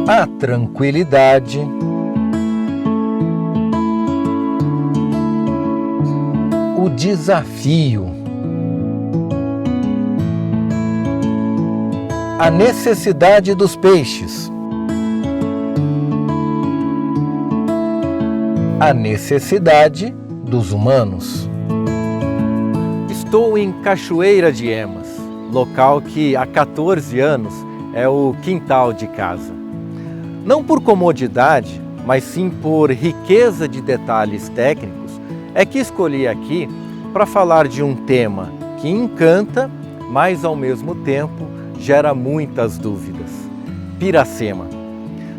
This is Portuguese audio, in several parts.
a tranquilidade, o desafio, a necessidade dos peixes, a necessidade dos humanos. Estou em Cachoeira de Emas, local que há 14 anos é o quintal de casa. Não por comodidade, mas sim por riqueza de detalhes técnicos, é que escolhi aqui para falar de um tema que encanta, mas ao mesmo tempo gera muitas dúvidas: Piracema.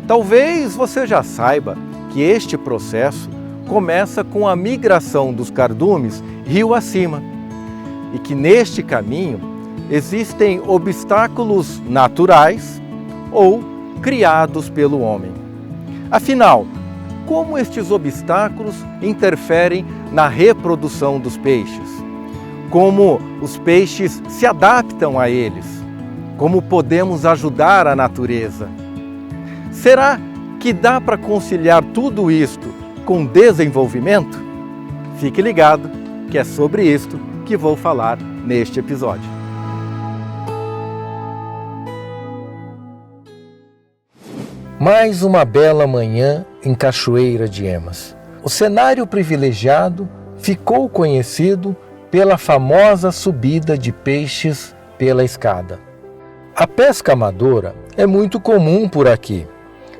Talvez você já saiba que este processo começa com a migração dos cardumes rio acima e que neste caminho existem obstáculos naturais ou criados pelo homem. Afinal, como estes obstáculos interferem na reprodução dos peixes? Como os peixes se adaptam a eles? Como podemos ajudar a natureza? Será que dá para conciliar tudo isto com desenvolvimento? Fique ligado, que é sobre isto que vou falar neste episódio. Mais uma bela manhã em Cachoeira de Emas. O cenário privilegiado ficou conhecido pela famosa subida de peixes pela escada. A pesca amadora é muito comum por aqui,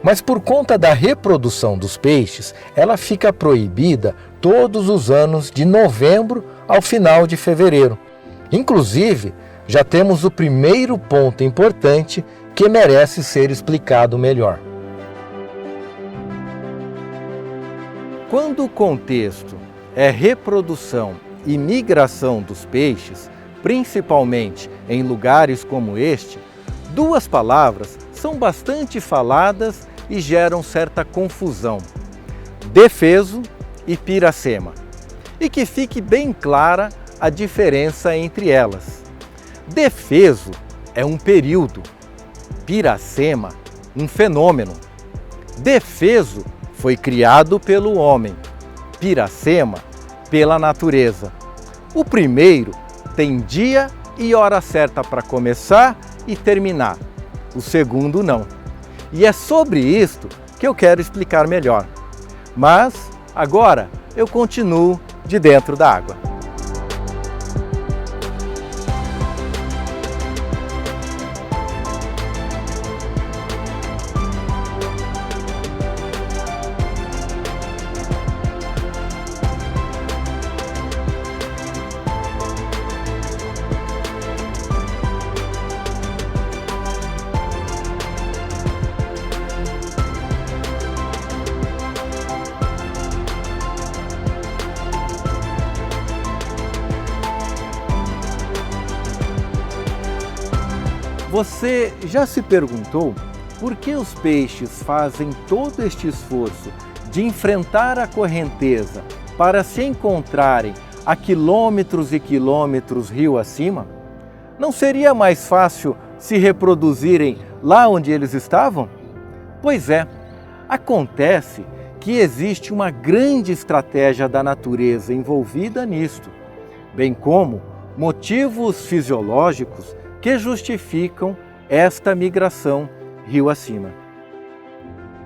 mas por conta da reprodução dos peixes, ela fica proibida todos os anos de novembro ao final de fevereiro. Inclusive, já temos o primeiro ponto importante que merece ser explicado melhor. Quando o contexto é reprodução e migração dos peixes, principalmente em lugares como este, duas palavras são bastante faladas e geram certa confusão: defeso e piracema. E que fique bem clara a diferença entre elas. Defeso é um período, piracema, um fenômeno. Defeso foi criado pelo homem, piracema pela natureza. O primeiro tem dia e hora certa para começar e terminar. O segundo não. E é sobre isto que eu quero explicar melhor. Mas agora eu continuo de dentro da água. Você já se perguntou por que os peixes fazem todo este esforço de enfrentar a correnteza para se encontrarem a quilômetros e quilômetros rio acima? Não seria mais fácil se reproduzirem lá onde eles estavam? Pois é, acontece que existe uma grande estratégia da natureza envolvida nisto, bem como motivos fisiológicos que justificam esta migração rio acima.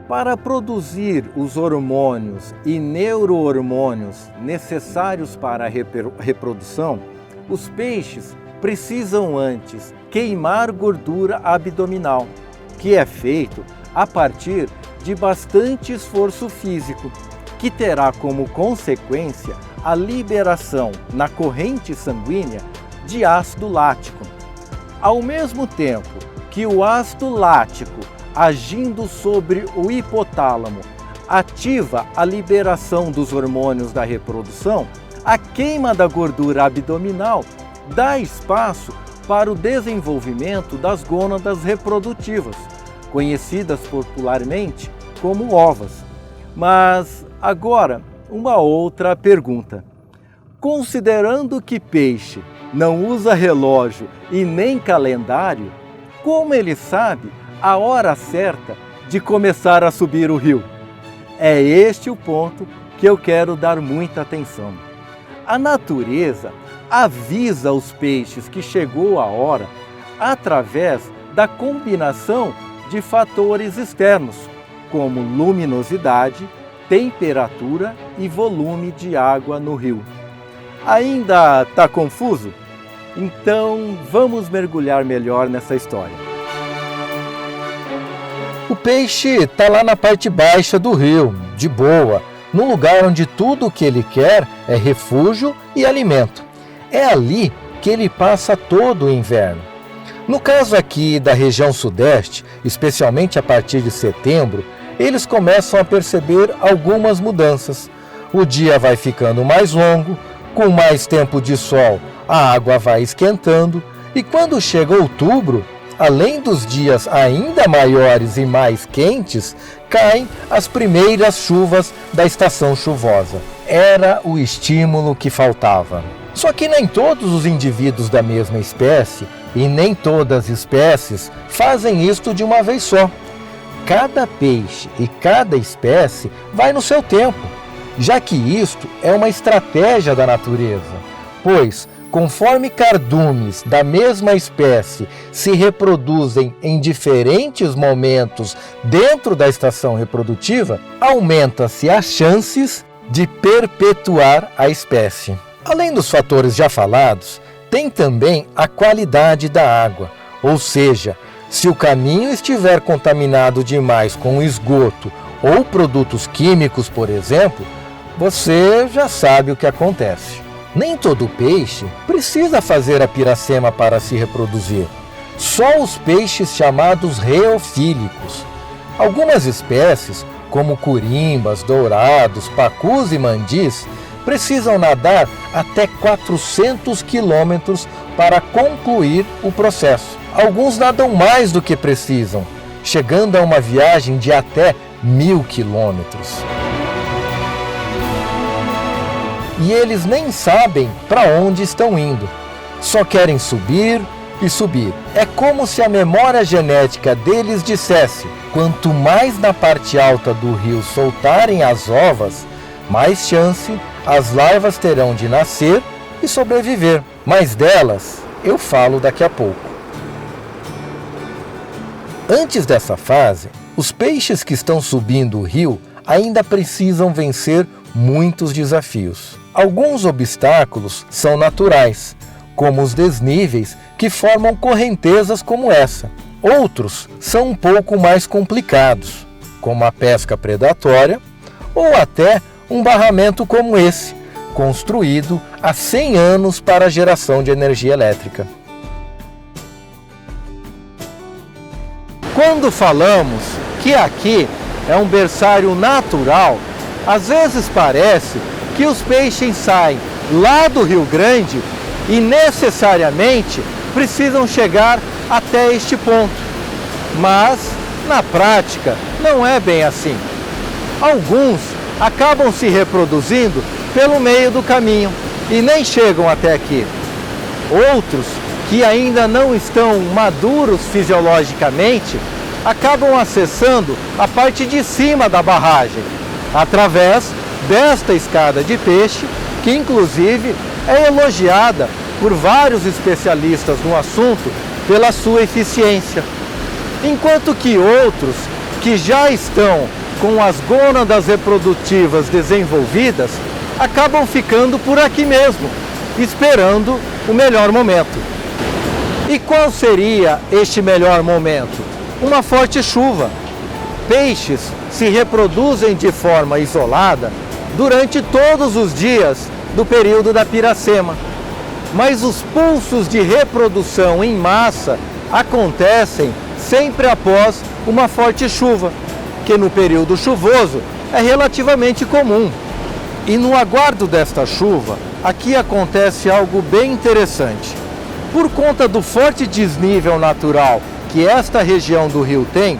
Para produzir os hormônios e neurohormônios necessários para a reprodução, os peixes precisam antes queimar gordura abdominal, que é feito a partir de bastante esforço físico, que terá como consequência a liberação na corrente sanguínea de ácido lático. Ao mesmo tempo que o ácido lático, agindo sobre o hipotálamo, ativa a liberação dos hormônios da reprodução, a queima da gordura abdominal dá espaço para o desenvolvimento das gônadas reprodutivas, conhecidas popularmente como ovas. Mas agora, uma outra pergunta. Considerando que peixe não usa relógio e nem calendário, como ele sabe a hora certa de começar a subir o rio? É este o ponto que eu quero dar muita atenção. A natureza avisa os peixes que chegou a hora através da combinação de fatores externos, como luminosidade, temperatura e volume de água no rio. Ainda está confuso? Então vamos mergulhar melhor nessa história. O peixe está lá na parte baixa do rio, de boa, num lugar onde tudo o que ele quer é refúgio e alimento. É ali que ele passa todo o inverno. No caso aqui da região sudeste, especialmente a partir de setembro, eles começam a perceber algumas mudanças. O dia vai ficando mais longo, com mais tempo de sol, a água vai esquentando, e quando chega outubro, além dos dias ainda maiores e mais quentes, caem as primeiras chuvas da estação chuvosa. Era o estímulo que faltava. Só que nem todos os indivíduos da mesma espécie e nem todas as espécies fazem isto de uma vez só. Cada peixe e cada espécie vai no seu tempo, já que isto é uma estratégia da natureza, pois conforme cardumes da mesma espécie se reproduzem em diferentes momentos dentro da estação reprodutiva, aumenta-se as chances de perpetuar a espécie. Além dos fatores já falados, tem também a qualidade da água, ou seja, se o caminho estiver contaminado demais com esgoto ou produtos químicos, por exemplo, você já sabe o que acontece. Nem todo peixe precisa fazer a piracema para se reproduzir. Só os peixes chamados reofílicos. Algumas espécies, como curimbas, dourados, pacus e mandis, precisam nadar até 400 quilômetros para concluir o processo. Alguns nadam mais do que precisam, chegando a uma viagem de até 1000 quilômetros. E eles nem sabem para onde estão indo, só querem subir e subir. É como se a memória genética deles dissesse: quanto mais na parte alta do rio soltarem as ovas, mais chance as larvas terão de nascer e sobreviver. Mas delas eu falo daqui a pouco. Antes dessa fase, os peixes que estão subindo o rio ainda precisam vencer muitos desafios. Alguns obstáculos são naturais, como os desníveis que formam correntezas como essa. Outros são um pouco mais complicados, como a pesca predatória ou até um barramento como esse, construído há 100 anos para a geração de energia elétrica. Quando falamos que aqui é um berçário natural, às vezes parece que os peixes saem lá do Rio Grande e necessariamente precisam chegar até este ponto. Mas, na prática, não é bem assim. Alguns acabam se reproduzindo pelo meio do caminho e nem chegam até aqui. Outros, que ainda não estão maduros fisiologicamente, acabam acessando a parte de cima da barragem, através desta escada de peixe, que inclusive é elogiada por vários especialistas no assunto pela sua eficiência. Enquanto que outros, que já estão com as gônadas reprodutivas desenvolvidas, acabam ficando por aqui mesmo, esperando o melhor momento. E qual seria este melhor momento? Uma forte chuva. Peixes se reproduzem de forma isolada durante todos os dias do período da piracema. Mas os pulsos de reprodução em massa acontecem sempre após uma forte chuva, que no período chuvoso é relativamente comum. E no aguardo desta chuva, aqui acontece algo bem interessante. Por conta do forte desnível natural que esta região do rio tem,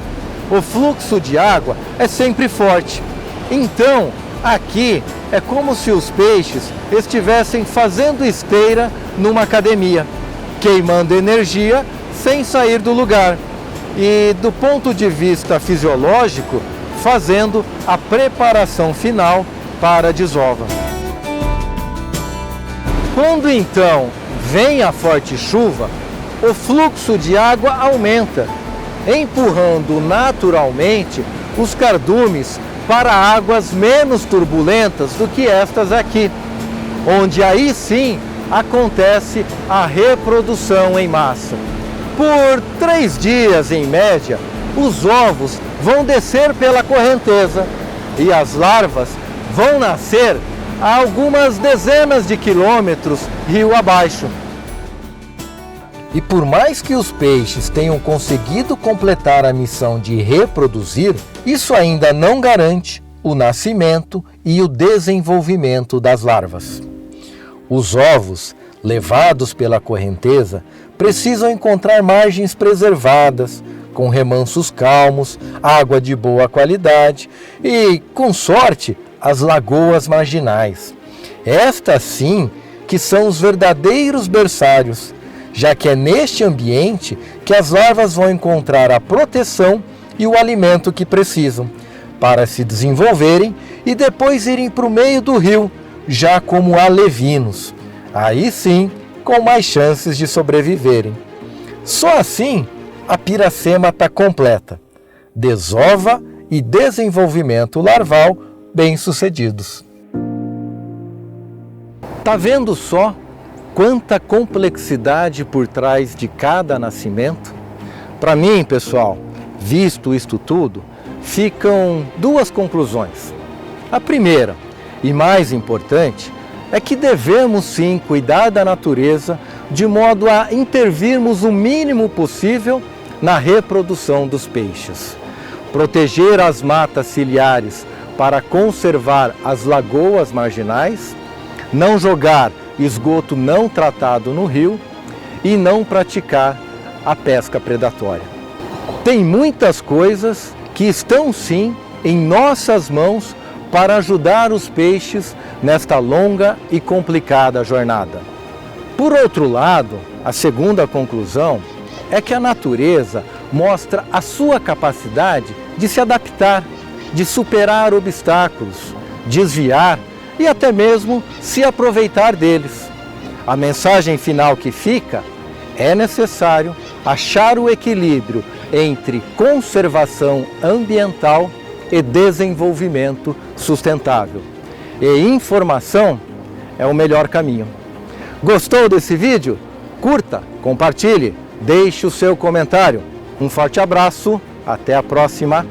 o fluxo de água é sempre forte. Então, aqui é como se os peixes estivessem fazendo esteira numa academia, queimando energia sem sair do lugar. e, do ponto de vista fisiológico, fazendo a preparação final para a desova. Quando então vem a forte chuva, o fluxo de água aumenta, empurrando naturalmente os cardumes para águas menos turbulentas do que estas aqui, onde aí sim acontece a reprodução em massa. Por 3 dias, em média, os ovos vão descer pela correnteza e as larvas vão nascer a algumas dezenas de quilômetros rio abaixo. E por mais que os peixes tenham conseguido completar a missão de reproduzir, isso ainda não garante o nascimento e o desenvolvimento das larvas. Os ovos, levados pela correnteza, precisam encontrar margens preservadas, com remansos calmos, água de boa qualidade e, com sorte, as lagoas marginais. Estas sim que são os verdadeiros berçários, já que é neste ambiente que as larvas vão encontrar a proteção e o alimento que precisam para se desenvolverem e depois irem para o meio do rio, já como alevinos. Aí sim, com mais chances de sobreviverem. Só assim a piracema está completa. Desova e desenvolvimento larval bem-sucedidos. Tá vendo só quanta complexidade por trás de cada nascimento? Para mim, pessoal, visto isto tudo, ficam 2 conclusões. A primeira, e mais importante, é que devemos sim cuidar da natureza de modo a intervirmos o mínimo possível na reprodução dos peixes. Proteger as matas ciliares para conservar as lagoas marginais, não jogar esgoto não tratado no rio e não praticar a pesca predatória. Tem muitas coisas que estão sim em nossas mãos para ajudar os peixes nesta longa e complicada jornada. Por outro lado, a segunda conclusão é que a natureza mostra a sua capacidade de se adaptar, de superar obstáculos, desviar e até mesmo se aproveitar deles. A mensagem final que fica é necessário achar o equilíbrio entre conservação ambiental e desenvolvimento sustentável. E informação é o melhor caminho. Gostou desse vídeo? Curta, compartilhe, deixe o seu comentário. Um forte abraço, até a próxima!